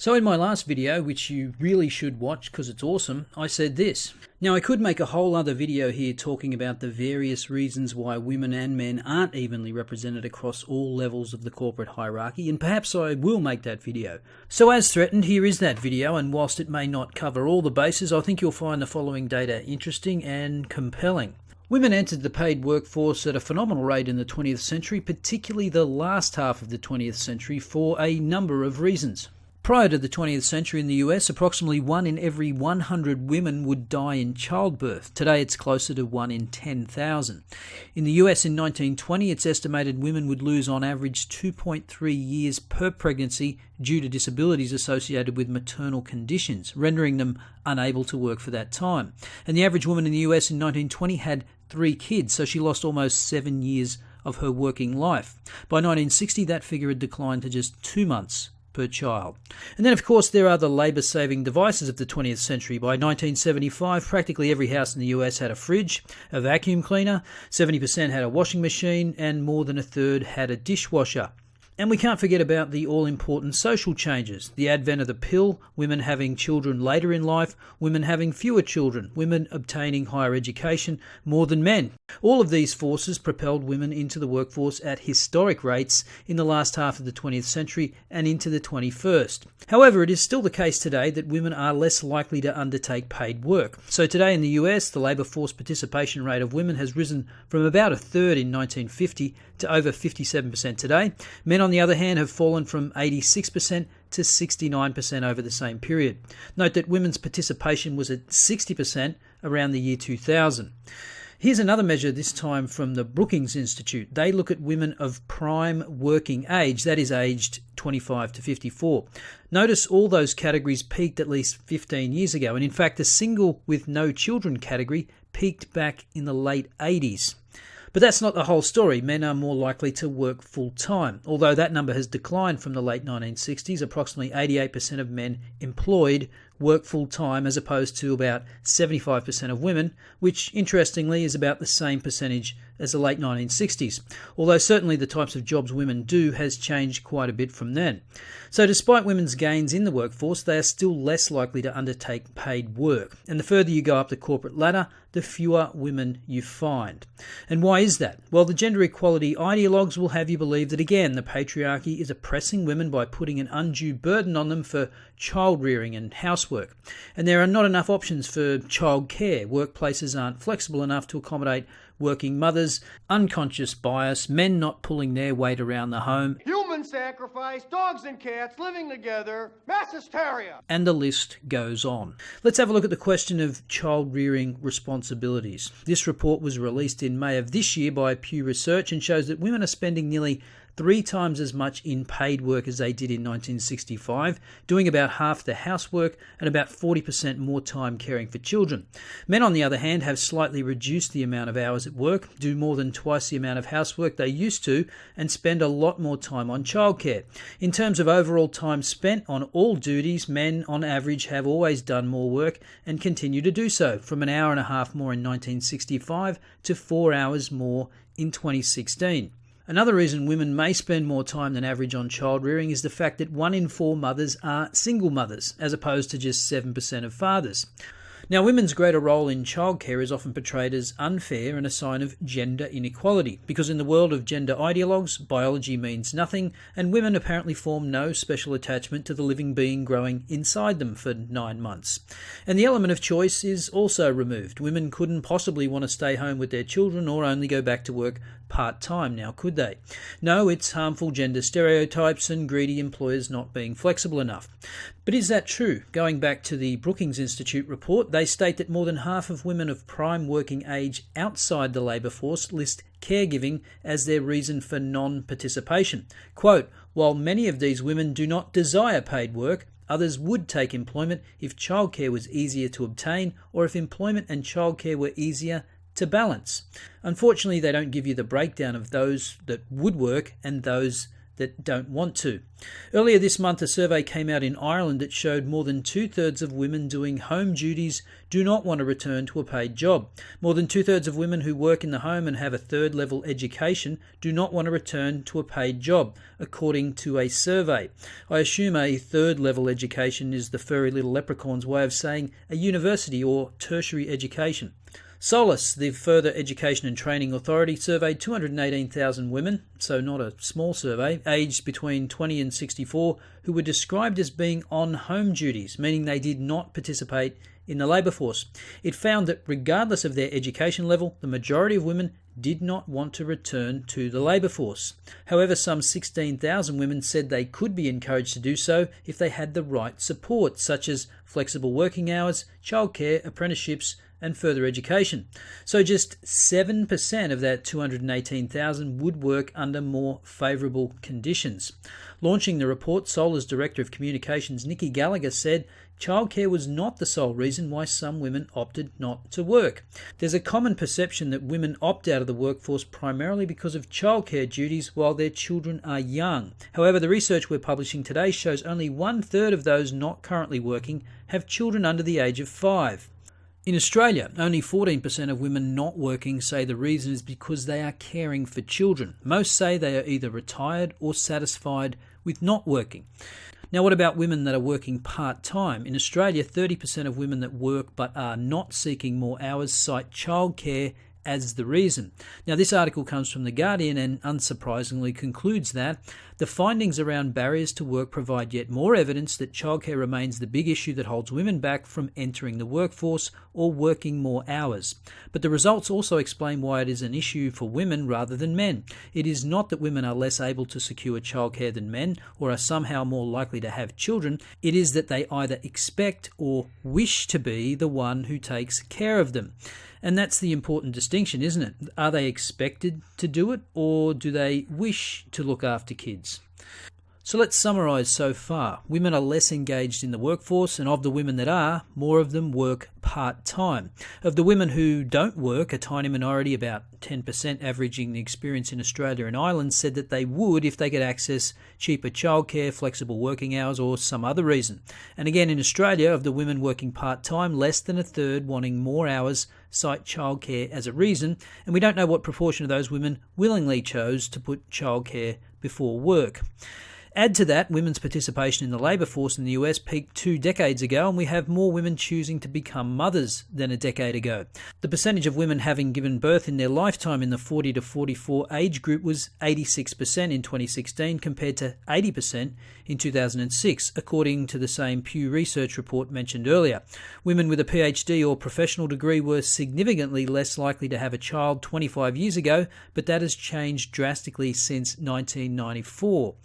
So in my last video, which you really should watch because it's awesome, I said this. Now I could make a whole other video here talking about the various reasons why women and men aren't evenly represented across all levels of the corporate hierarchy, and perhaps I will make that video. So as threatened, here is that video, and whilst it may not cover all the bases, I think you'll find the following data interesting and compelling. Women entered the paid workforce at a phenomenal rate in the 20th century, particularly the last half of the 20th century, for a number of reasons. Prior to the 20th century in the US, approximately 1 in every 100 women would die in childbirth. Today it's closer to 1 in 10,000. In the US in 1920, it's estimated women would lose on average 2.3 years per pregnancy due to disabilities associated with maternal conditions, rendering them unable to work for that time. And the average woman in the US in 1920 had 3 kids, so she lost almost 7 years of her working life. By 1960, that figure had declined to just 2 months per child. And then, of course, there are the labour-saving devices of the 20th century. By 1975, practically every house in the US had a fridge, a vacuum cleaner, 70% had a washing machine, and more than a third had a dishwasher. And we can't forget about the all-important social changes. The advent of the pill, women having children later in life, women having fewer children, women obtaining higher education more than men. All of these forces propelled women into the workforce at historic rates in the last half of the 20th century and into the 21st. However, it is still the case today that women are less likely to undertake paid work. So today in the US, the labour force participation rate of women has risen from about a third in 1950 to over 57% today. Men, on the other hand, have fallen from 86% to 69% over the same period. Note that women's participation was at 60% around the year 2000. Here's another measure, this time from the Brookings Institute. They look at women of prime working age, that is aged 25 to 54. Notice all those categories peaked at least 15 years ago, and in fact the single with no children category peaked back in the late 80s. But that's not the whole story. Men are more likely to work full-time. Although that number has declined from the late 1960s, approximately 88% of men employed work full-time as opposed to about 75% of women, which interestingly is about the same percentage as the late 1960s. Although certainly the types of jobs women do has changed quite a bit from then. So despite women's gains in the workforce, they are still less likely to undertake paid work. And the further you go up the corporate ladder, the fewer women you find. And why is that? Well, the gender equality ideologues will have you believe that, again, the patriarchy is oppressing women by putting an undue burden on them for child rearing and housework. And there are not enough options for child care. Workplaces aren't flexible enough to accommodate working mothers, unconscious bias, men not pulling their weight around the home, human sacrifice, dogs and cats living together, mass hysteria. And the list goes on. Let's have a look at the question of child rearing responsibilities. This report was released in May of this year by Pew Research and shows that women are spending nearly 3 times as much in paid work as they did in 1965, doing about half the housework and about 40% more time caring for children. Men, on the other hand, have slightly reduced the amount of hours at work, do more than twice the amount of housework they used to, and spend a lot more time on childcare. In terms of overall time spent on all duties, men on average have always done more work and continue to do so, from an hour and a half more in 1965 to 4 hours more in 2016. Another reason women may spend more time than average on child rearing is the fact that 1 in 4 mothers are single mothers, as opposed to just 7% of fathers. Now, women's greater role in childcare is often portrayed as unfair and a sign of gender inequality, because in the world of gender ideologues, biology means nothing, and women apparently form no special attachment to the living being growing inside them for 9 months. And the element of choice is also removed. Women couldn't possibly want to stay home with their children or only go back to work part-time now, could they? No, it's harmful gender stereotypes and greedy employers not being flexible enough. But is that true? Going back to the Brookings Institute report, they state that more than half of women of prime working age outside the labour force list caregiving as their reason for non-participation. Quote, while many of these women do not desire paid work, others would take employment if childcare was easier to obtain or if employment and childcare were easier to balance. Unfortunately, they don't give you the breakdown of those that would work and those that don't want to. Earlier this month, a survey came out in Ireland that showed more than 2/3 of women doing home duties do not want to return to a paid job. More than 2/3 of women who work in the home and have a third-level education do not want to return to a paid job, according to a survey. I assume a third-level education is the furry little leprechaun's way of saying a university or tertiary education. Solus, the Further Education and Training Authority, surveyed 218,000 women, so not a small survey, aged between 20 and 64, who were described as being on home duties, meaning they did not participate in the labour force. It found that regardless of their education level, the majority of women did not want to return to the labour force. However, some 16,000 women said they could be encouraged to do so if they had the right support, such as flexible working hours, childcare, apprenticeships, and further education. So just 7% of that 218,000 would work under more favourable conditions. Launching the report, Solar's Director of Communications, Nikki Gallagher, said childcare was not the sole reason why some women opted not to work. There's a common perception that women opt out of the workforce primarily because of childcare duties while their children are young. However, the research we're publishing today shows only 1/3 of those not currently working have children under the age of 5. In Australia, only 14% of women not working say the reason is because they are caring for children. Most say they are either retired or satisfied with not working. Now, what about women that are working part-time? In Australia, 30% of women that work but are not seeking more hours cite childcare as the reason. Now, this article comes from The Guardian and unsurprisingly concludes that the findings around barriers to work provide yet more evidence that childcare remains the big issue that holds women back from entering the workforce or working more hours. But the results also explain why it is an issue for women rather than men. It is not that women are less able to secure childcare than men or are somehow more likely to have children. It is that they either expect or wish to be the one who takes care of them. And that's the important distinction, isn't it? Are they expected to do it, or do they wish to look after kids? So let's summarise so far. Women are less engaged in the workforce, and of the women that are, more of them work part-time. Of the women who don't work, a tiny minority, about 10% averaging the experience in Australia and Ireland, said that they would if they could access cheaper childcare, flexible working hours, or some other reason. And again, in Australia, of the women working part-time, less than 1/3 wanting more hours cite childcare as a reason, and we don't know what proportion of those women willingly chose to put childcare before work. Add to that, women's participation in the labour force in the US peaked 2 decades ago, and we have more women choosing to become mothers than a decade ago. The percentage of women having given birth in their lifetime in the 40 to 44 age group was 86% in 2016 compared to 80% in 2006, according to the same Pew Research report mentioned earlier. Women with a PhD or professional degree were significantly less likely to have a child 25 years ago, but that has changed drastically since 1994.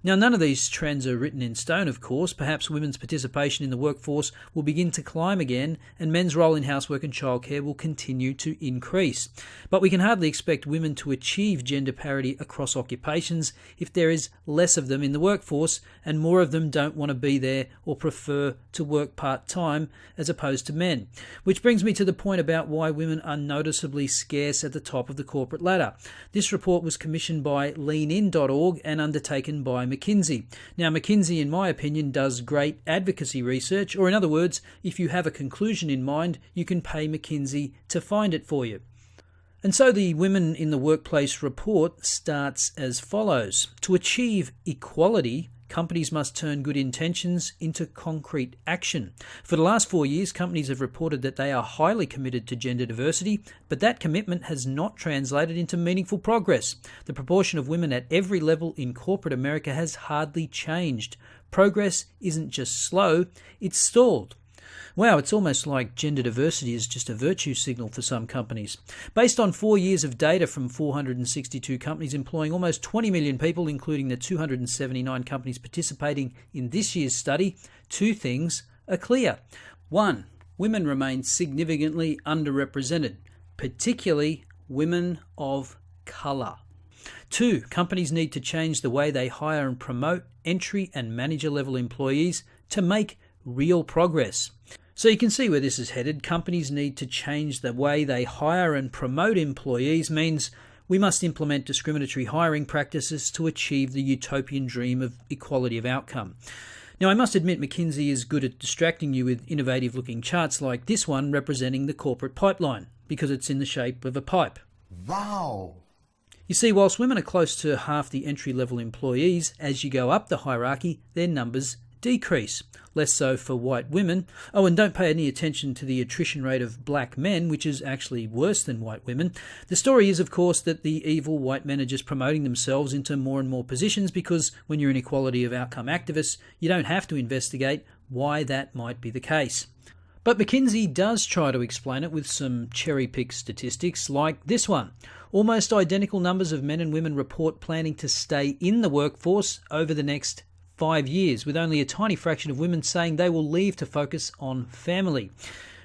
Now, none of these trends are written in stone, of course. Perhaps women's participation in the workforce will begin to climb again, and men's role in housework and childcare will continue to increase. But we can hardly expect women to achieve gender parity across occupations if there is less of them in the workforce and more of them don't want to be there or prefer to work part-time as opposed to men. Which brings me to the point about why women are noticeably scarce at the top of the corporate ladder. This report was commissioned by leanin.org and undertaken by McKinsey. Now, McKinsey, in my opinion, does great advocacy research, or in other words, if you have a conclusion in mind, you can pay McKinsey to find it for you. And so the Women in the Workplace report starts as follows. To achieve equality, companies must turn good intentions into concrete action. For the last 4 years, companies have reported that they are highly committed to gender diversity, but that commitment has not translated into meaningful progress. The proportion of women at every level in corporate America has hardly changed. Progress isn't just slow, it's stalled. Wow, it's almost like gender diversity is just a virtue signal for some companies. Based on 4 years of data from 462 companies employing almost 20 million people, including the 279 companies participating in this year's study, 2 things are clear. 1, women remain significantly underrepresented, particularly women of colour. 2, companies need to change the way they hire and promote entry and manager level employees to make real progress. So you can see where this is headed. Companies need to change the way they hire and promote employees means We must implement discriminatory hiring practices to achieve the utopian dream of equality of outcome. Now, I must admit McKinsey is good at distracting you with innovative-looking charts like this one representing the corporate pipeline, because it's in the shape of a pipe. Wow! You see, whilst women are close to half the entry-level employees, as you go up the hierarchy, their numbers decrease. Less so for white women. Oh, and don't pay any attention to the attrition rate of black men, which is actually worse than white women. The story is, of course, that the evil white men are just promoting themselves into more and more positions because when you're an equality of outcome activist, you don't have to investigate why that might be the case. But McKinsey does try to explain it with some cherry-picked statistics like this one. Almost identical numbers of men and women report planning to stay in the workforce over the next 5 years, with only a tiny fraction of women saying they will leave to focus on family.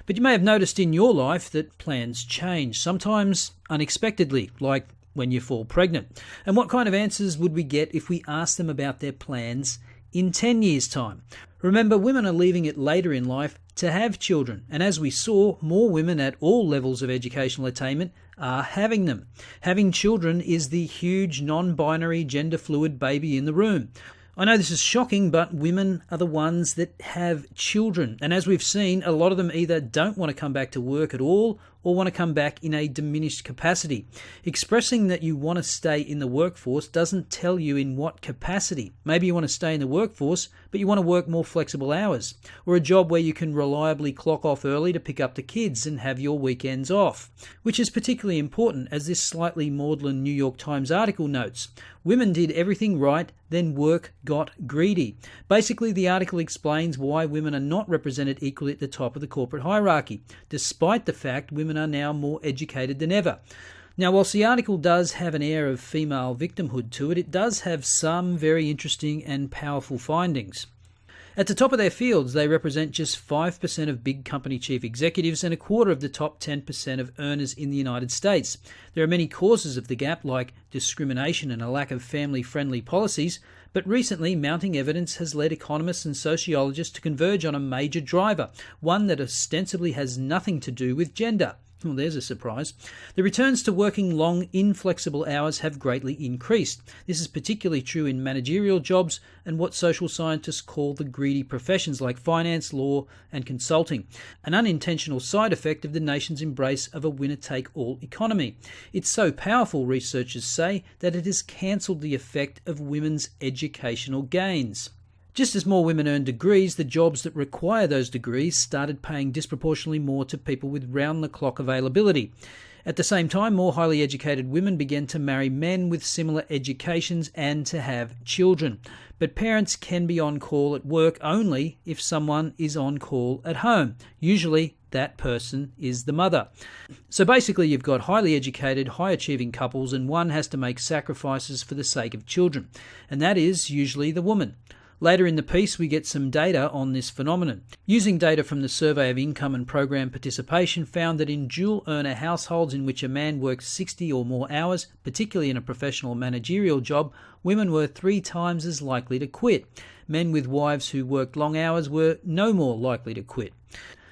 But you may have noticed in your life that plans change, sometimes unexpectedly, like when you fall pregnant. And what kind of answers would we get if we asked them about their plans in 10 years' time? Remember, women are leaving it later in life to have children, and as we saw, more women at all levels of educational attainment are having them. Having children is the huge non-binary gender-fluid baby in the room. I know this is shocking, but women are the ones that have children. And as we've seen, a lot of them either don't want to come back to work at all or want to come back in a diminished capacity. Expressing that you want to stay in the workforce doesn't tell you in what capacity. Maybe you want to stay in the workforce, but you want to work more flexible hours, or a job where you can reliably clock off early to pick up the kids and have your weekends off, which is particularly important as this slightly maudlin New York Times article notes. Women did everything right, then work got greedy. Basically, the article explains why women are not represented equally at the top of the corporate hierarchy, despite the fact women are now more educated than ever. Now, whilst the article does have an air of female victimhood to it, it does have some very interesting and powerful findings. At the top of their fields, they represent just 5% of big company chief executives and a quarter of the top 10% of earners in the United States. There are many causes of the gap, like discrimination and a lack of family-friendly policies, but recently mounting evidence has led economists and sociologists to converge on a major driver, one that ostensibly has nothing to do with gender. Well, there's a surprise. The returns to working long, inflexible hours have greatly increased. This is particularly true in managerial jobs and what social scientists call the greedy professions like finance, law, and consulting, an unintentional side effect of the nation's embrace of a winner-take-all economy. It's so powerful, researchers say, that it has cancelled the effect of women's educational gains. Just as more women earned degrees, the jobs that require those degrees started paying disproportionately more to people with round-the-clock availability. At the same time, more highly educated women began to marry men with similar educations and to have children. But parents can be on call at work only if someone is on call at home. Usually, that person is the mother. So basically, you've got highly educated, high-achieving couples, and one has to make sacrifices for the sake of children. And that is usually the woman. Later in the piece, we get some data on this phenomenon. Using data from the Survey of Income and Program Participation found that in dual-earner households in which a man worked 60 or more hours, particularly in a professional managerial job, women were 3 times as likely to quit. Men with wives who worked long hours were no more likely to quit.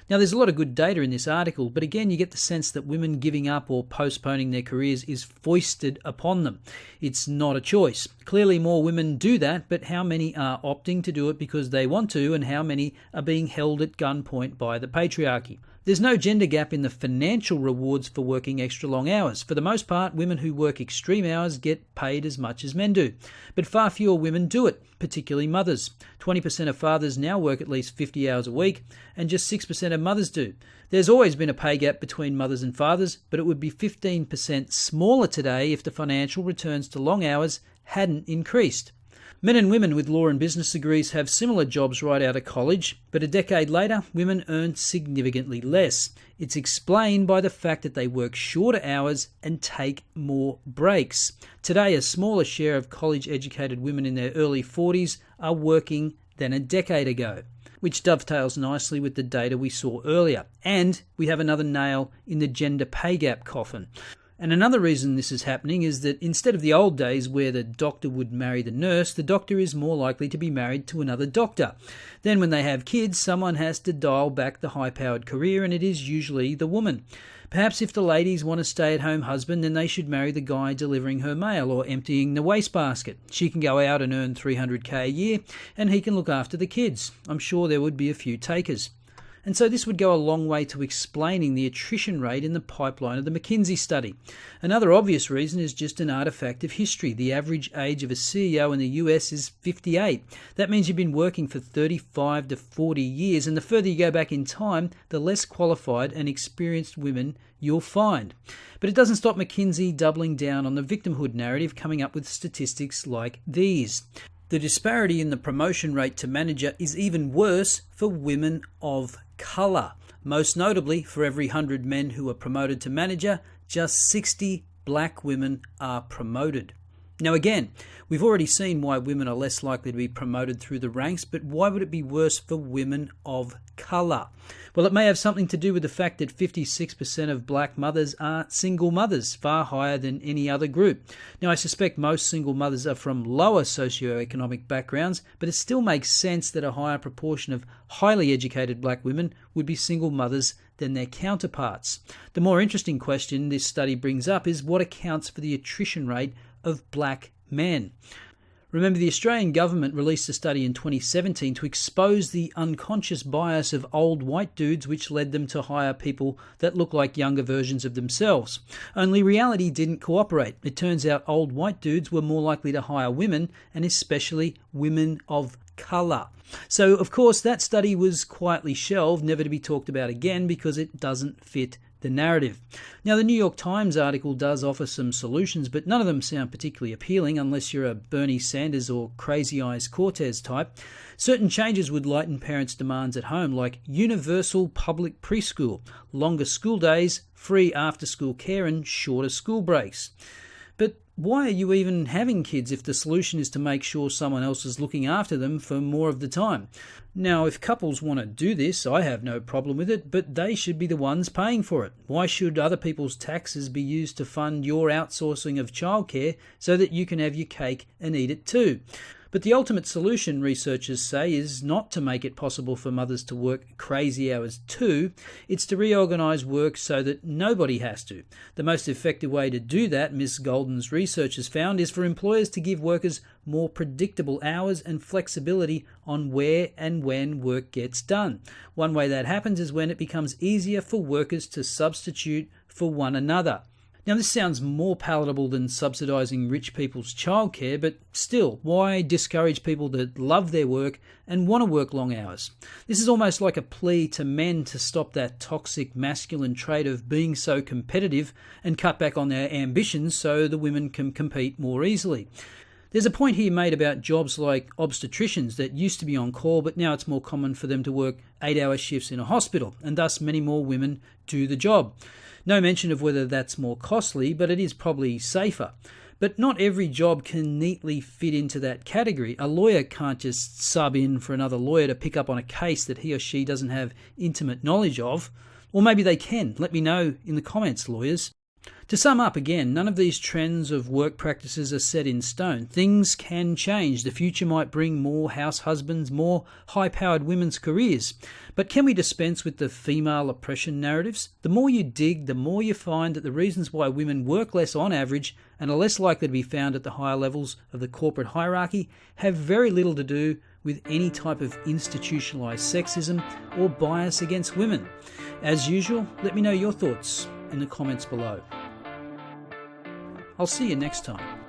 Now, there's a lot of good data in this article, but again, you get the sense that women giving up or postponing their careers is foisted upon them. It's not a choice. Clearly, more women do that, but how many are opting to do it because they want to, and how many are being held at gunpoint by the patriarchy? There's no gender gap in the financial rewards for working extra long hours. For the most part, women who work extreme hours get paid as much as men do. But far fewer women do it, particularly mothers. 20% of fathers now work at least 50 hours a week, and just 6% of mothers do. There's always been a pay gap between mothers and fathers, but it would be 15% smaller today if the financial returns to long hours hadn't increased. Men and women with law and business degrees have similar jobs right out of college, but a decade later, women earn significantly less. It's explained by the fact that they work shorter hours and take more breaks. Today, a smaller share of college-educated women in their early 40s are working than a decade ago, which dovetails nicely with the data we saw earlier. And we have another nail in the gender pay gap coffin. And another reason this is happening is that instead of the old days where the doctor would marry the nurse, the doctor is more likely to be married to another doctor. Then when they have kids, someone has to dial back the high-powered career, and it is usually the woman. Perhaps if the ladies want a stay-at-home husband, then they should marry the guy delivering her mail or emptying the wastebasket. She can go out and earn $300K a year, and he can look after the kids. I'm sure there would be a few takers. And so this would go a long way to explaining the attrition rate in the pipeline of the McKinsey study. Another obvious reason is just an artifact of history. The average age of a CEO in the US is 58. That means you've been working for 35 to 40 years, and the further you go back in time, the less qualified and experienced women you'll find. But it doesn't stop McKinsey doubling down on the victimhood narrative, coming up with statistics like these. The disparity in the promotion rate to manager is even worse for women of colour. Most notably, for every 100 men who are promoted to manager, just 60 black women are promoted. Now again, we've already seen why women are less likely to be promoted through the ranks, but why would it be worse for women of colour? Well, it may have something to do with the fact that 56% of black mothers are single mothers, far higher than any other group. Now, I suspect most single mothers are from lower socioeconomic backgrounds, but it still makes sense that a higher proportion of highly educated black women would be single mothers than their counterparts. The more interesting question this study brings up is what accounts for the attrition rate of black men. Remember, the Australian government released a study in 2017 to expose the unconscious bias of old white dudes, which led them to hire people that look like younger versions of themselves. Only reality didn't cooperate. It turns out old white dudes were more likely to hire women, and especially women of colour. So, of course, that study was quietly shelved, never to be talked about again, because it doesn't fit the narrative. Now, the New York Times article does offer some solutions, but none of them sound particularly appealing unless you're a Bernie Sanders or Crazy Eyes Cortez type. Certain changes would lighten parents' demands at home, like universal public preschool, longer school days, free after-school care, and shorter school breaks. But why are you even having kids if the solution is to make sure someone else is looking after them for more of the time? Now, if couples want to do this, I have no problem with it, but they should be the ones paying for it. Why should other people's taxes be used to fund your outsourcing of childcare so that you can have your cake and eat it too? But the ultimate solution, researchers say, is not to make it possible for mothers to work crazy hours too. It's to reorganise work so that nobody has to. The most effective way to do that, Ms. Golden's research has found, is for employers to give workers more predictable hours and flexibility on where and when work gets done. One way that happens is when it becomes easier for workers to substitute for one another. Now, this sounds more palatable than subsidising rich people's childcare, but still, why discourage people that love their work and want to work long hours? This is almost like a plea to men to stop that toxic masculine trait of being so competitive and cut back on their ambitions so the women can compete more easily. There's a point here made about jobs like obstetricians that used to be on call, but now it's more common for them to work 8-hour shifts in a hospital, and thus many more women do the job. No mention of whether that's more costly, but it is probably safer. But not every job can neatly fit into that category. A lawyer can't just sub in for another lawyer to pick up on a case that he or she doesn't have intimate knowledge of. Or maybe they can. Let me know in the comments, lawyers. To sum up again, none of these trends of work practices are set in stone. Things can change. The future might bring more house husbands, more high-powered women's careers. But can we dispense with the female oppression narratives? The more you dig, the more you find that the reasons why women work less on average and are less likely to be found at the higher levels of the corporate hierarchy have very little to do with any type of institutionalised sexism or bias against women. As usual, let me know your thoughts in the comments below. I'll see you next time.